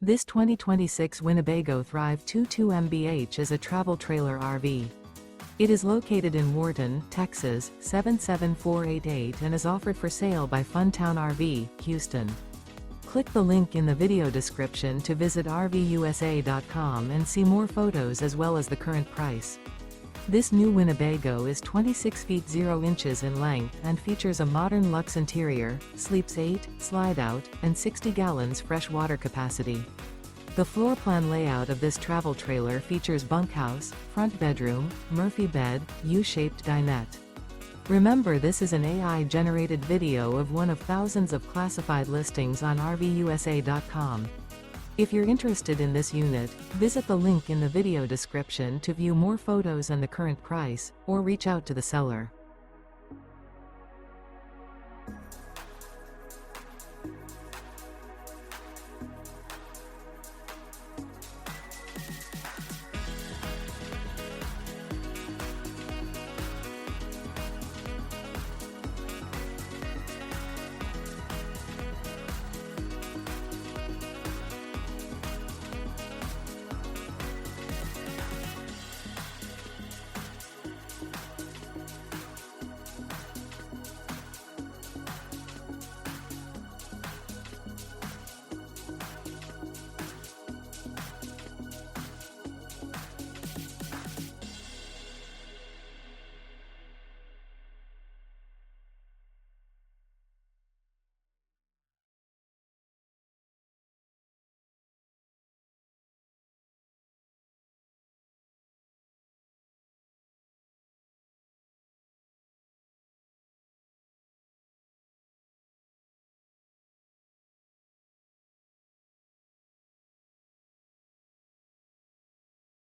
This 2026 Winnebago Thrive 22 MBH is a travel trailer RV. It is located in Wharton, Texas, 77488 and is offered for sale by Funtown RV, Houston. Click the link in the video description to visit RVUSA.com and see more photos as well as the current price. This new Winnebago is 26 feet 0 inches in length and features a modern luxe interior, sleeps 8, slide-out, and 60 gallons fresh water capacity. The floor plan layout of this travel trailer features bunkhouse, front bedroom, Murphy bed, U-shaped dinette. Remember, this is an AI-generated video of one of thousands of classified listings on RVUSA.com. If you're interested in this unit, visit the link in the video description to view more photos and the current price, or reach out to the seller.